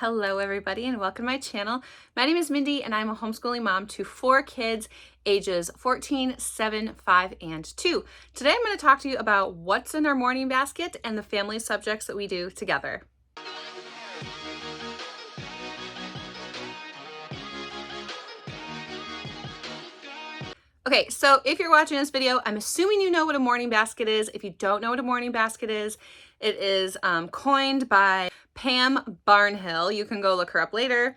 Hello everybody and welcome to my channel. My name is Mindy and I'm a homeschooling mom to 4 kids ages 14, 7, 5, and 2. Today I'm going to talk to you about what's in our morning basket and the family subjects that we do together. Okay, so if you're watching this video, I'm assuming you know what a morning basket is. If you don't know what a morning basket is, it is coined by Pam Barnhill. You can go look her up later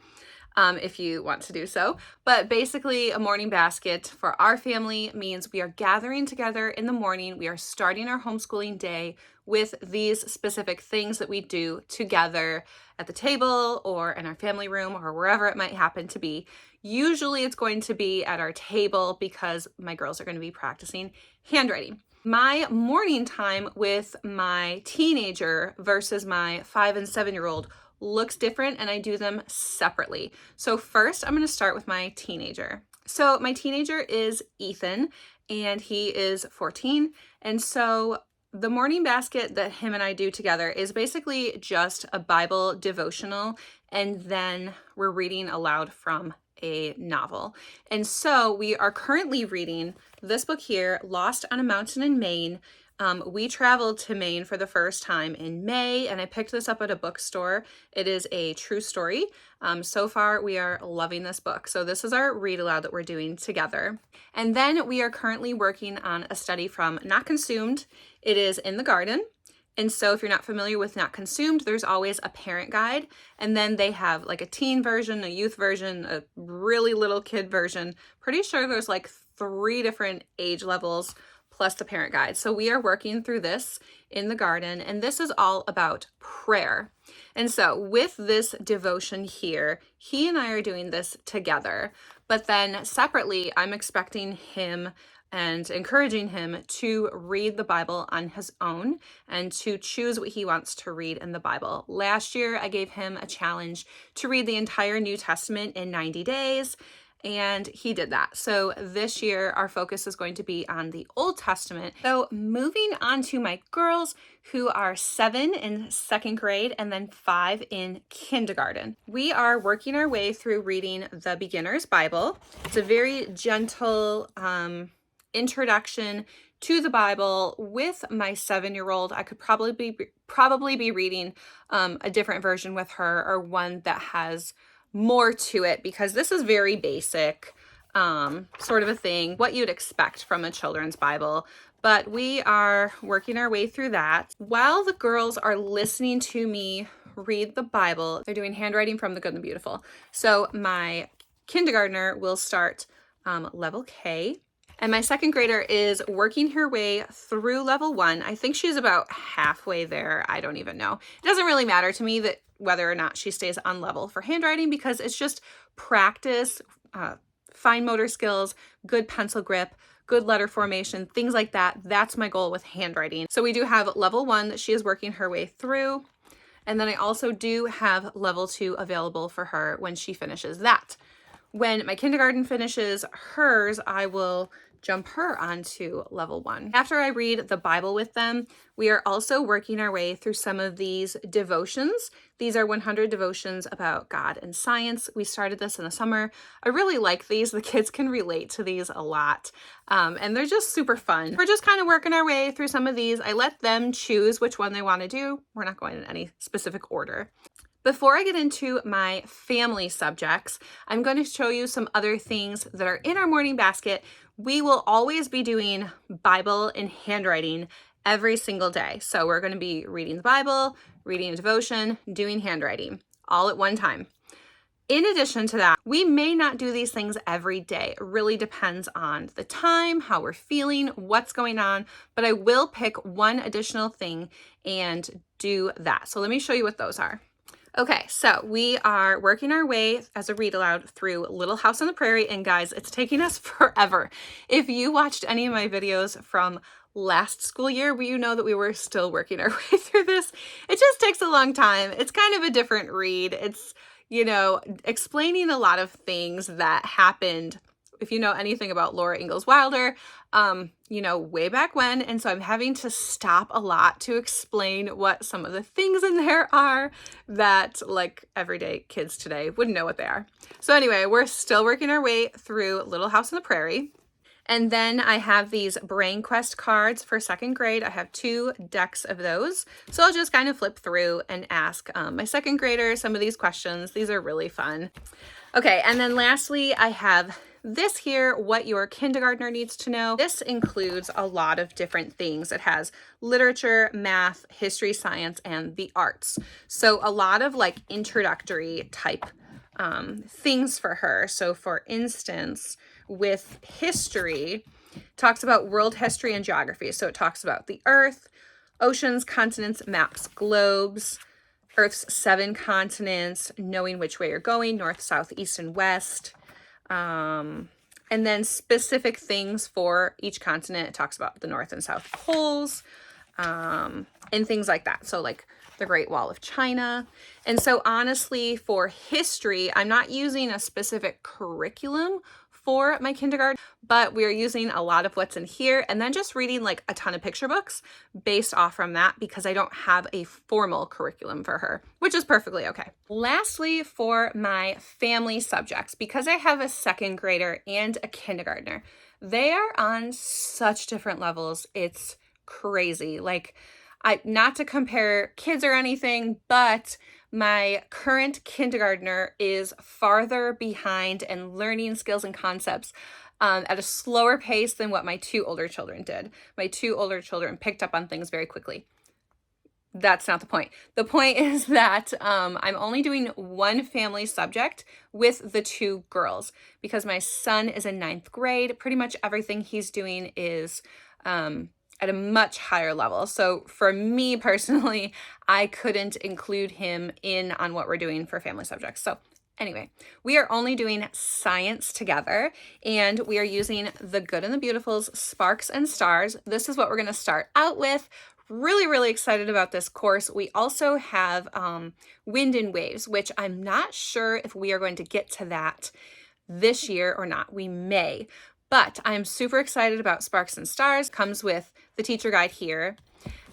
if you want to do so. But basically, a morning basket for our family means we are gathering together in the morning. We are starting our homeschooling day with these specific things that we do together at the table or in our family room or wherever it might happen to be. Usually it's going to be at our table because my girls are going to be practicing handwriting. My morning time with my teenager versus my 5 and 7-year-old looks different, and I do them separately. So first, I'm going to start with my teenager. So my teenager is Ethan, and he is 14. And so the morning basket that him and I do together is basically just a Bible devotional, and then we're reading aloud from a novel. And so we are currently reading this book here, Lost on a Mountain in Maine. We traveled to Maine for the first time in May, and I picked this up at a bookstore. It is a true story. So far, we are loving this book. So this is our read aloud that we're doing together. And then we are currently working on a study from Not Consumed. It is in the garden. And so if you're not familiar with Not Consumed, there's always a parent guide. And then they have like a teen version, a youth version, a really little kid version. Pretty sure there's like 3 different age levels plus the parent guide. So we are working through this in the garden, and this is all about prayer. And so with this devotion here, he and I are doing this together, but then separately, I'm expecting him and encouraging him to read the Bible on his own and to choose what he wants to read in the Bible. Last year, I gave him a challenge to read the entire New Testament in 90 days. And he did that. So this year, our focus is going to be on the Old Testament. So moving on to my girls who are 7 in 2nd grade and then 5 in kindergarten. We are working our way through reading the Beginner's Bible. It's a very gentle introduction to the Bible. With my 7-year-old, I could probably be reading a different version with her, or one that has more to it, because this is very basic, sort of a thing, what you'd expect from a children's Bible. But we are working our way through that. While the girls are listening to me read the Bible, they're doing handwriting from the Good and the Beautiful. So my kindergartner will start level K, and my 2nd grader is working her way through level 1. I think she's about halfway there. I don't even know. It doesn't really matter to me that whether or not she stays on level for handwriting, because it's just practice, fine motor skills, good pencil grip, good letter formation, things like that. That's my goal with handwriting. So we do have level 1 that she is working her way through. And then I also do have level 2 available for her when she finishes that. When my kindergarten finishes hers, I will jump her onto level 1. After I read the Bible with them, we are also working our way through some of these devotions. These are 100 devotions about God and science. We started this in the summer. I really like these. The kids can relate to these a lot, and they're just super fun. We're just kind of working our way through some of these. I let them choose which one they want to do. We're not going in any specific order. Before I get into my family subjects, I'm going to show you some other things that are in our morning basket. We will always be doing Bible and handwriting every single day. So we're going to be reading the Bible, reading a devotion, doing handwriting, all at one time. In addition to that, we may not do these things every day. It really depends on the time, how we're feeling, what's going on, but I will pick one additional thing and do that. So let me show you what those are. Okay, so we are working our way as a read aloud through Little House on the Prairie, and guys, it's taking us forever. If you watched any of my videos from last school year, you know that we were still working our way through this. It just takes a long time. It's kind of a different read. It's, explaining a lot of things that happened if you know anything about Laura Ingalls Wilder, you know, way back when. And so I'm having to stop a lot to explain what some of the things in there are that like everyday kids today wouldn't know what they are. So anyway, we're still working our way through Little House on the Prairie. And then I have these Brain Quest cards for 2nd grade. I have 2 decks of those. So I'll just kind of flip through and ask my 2nd graders some of these questions. These are really fun. Okay, and then lastly, I have this here, what your kindergartner needs to know. This includes a lot of different things. It has literature, math, history, science, and the arts. So a lot of like introductory type things for her. So for instance, with history, talks about world history and geography. So it talks about the earth, oceans, continents, maps, globes, Earth's 7 continents, knowing which way you're going, north, south, east, and west. And then specific things for each continent. It talks about the North and South poles, and things like that. So like the Great Wall of China. And so honestly, for history, I'm not using a specific curriculum for my kindergarten, but we are using a lot of what's in here and then just reading like a ton of picture books based off from that because I don't have a formal curriculum for her, which is perfectly okay. Lastly, for my family subjects, because I have a 2nd grader and a kindergartner, they are on such different levels. It's crazy. Like, not to compare kids or anything, but my current kindergartner is farther behind and learning skills and concepts at a slower pace than what my 2 older children did. My 2 older children picked up on things very quickly. That's not the point. The point is that I'm only doing 1 family subject with the 2 girls because my son is in 9th grade. Pretty much everything he's doing is at a much higher level. So for me personally, I couldn't include him in on what we're doing for family subjects. So anyway, we are only doing science together and we are using The Good and the Beautiful's Sparks and Stars. This is what we're going to start out with. Really, really excited about this course. We also have Wind and Waves, which I'm not sure if we are going to get to that this year or not. We may. But I'm super excited about Sparks and Stars. Comes with the teacher guide here,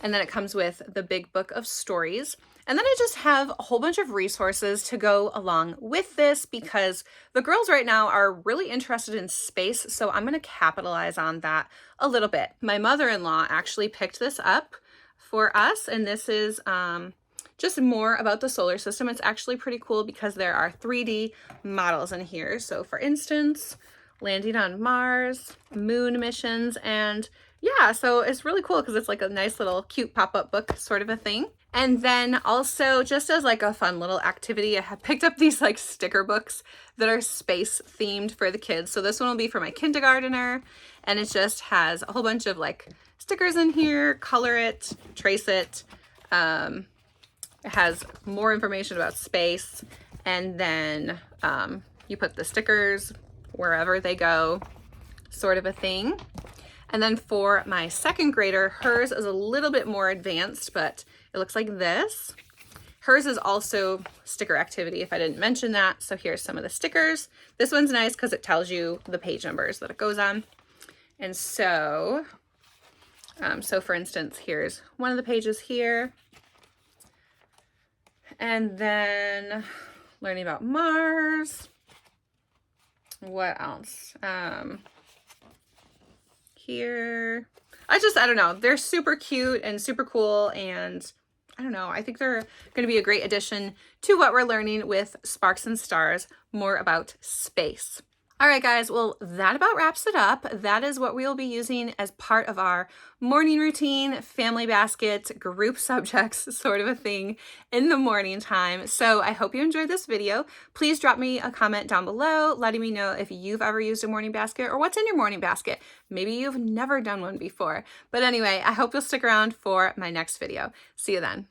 and then it comes with the big book of stories. And then I just have a whole bunch of resources to go along with this because the girls right now are really interested in space, so I'm going to capitalize on that a little bit. My mother-in-law actually picked this up for us, and this is just more about the solar system. It's actually pretty cool because there are 3D models in here. So for instance, landing on Mars, moon missions, and yeah, so it's really cool because it's like a nice little cute pop-up book sort of a thing. And then also just as like a fun little activity, I have picked up these like sticker books that are space themed for the kids. So this one will be for my kindergartner, and it just has a whole bunch of like stickers in here, color it, trace it. It has more information about space, and then you put the stickers wherever they go, sort of a thing. And then for my 2nd grader, hers is a little bit more advanced, but it looks like this. Hers is also sticker activity, if I didn't mention that. So here's some of the stickers. This one's nice because it tells you the page numbers that it goes on. And so, for instance, here's one of the pages here. And then learning about Mars. What else? Here. I don't know. They're super cute and super cool, and I don't know. I think they're going to be a great addition to what we're learning with Sparks and Stars, more about space. All right, guys, well, that about wraps it up. That is what we will be using as part of our morning routine, family basket, group subjects sort of a thing in the morning time. So I hope you enjoyed this video. Please drop me a comment down below letting me know if you've ever used a morning basket or what's in your morning basket. Maybe you've never done one before. But anyway, I hope you'll stick around for my next video. See you then.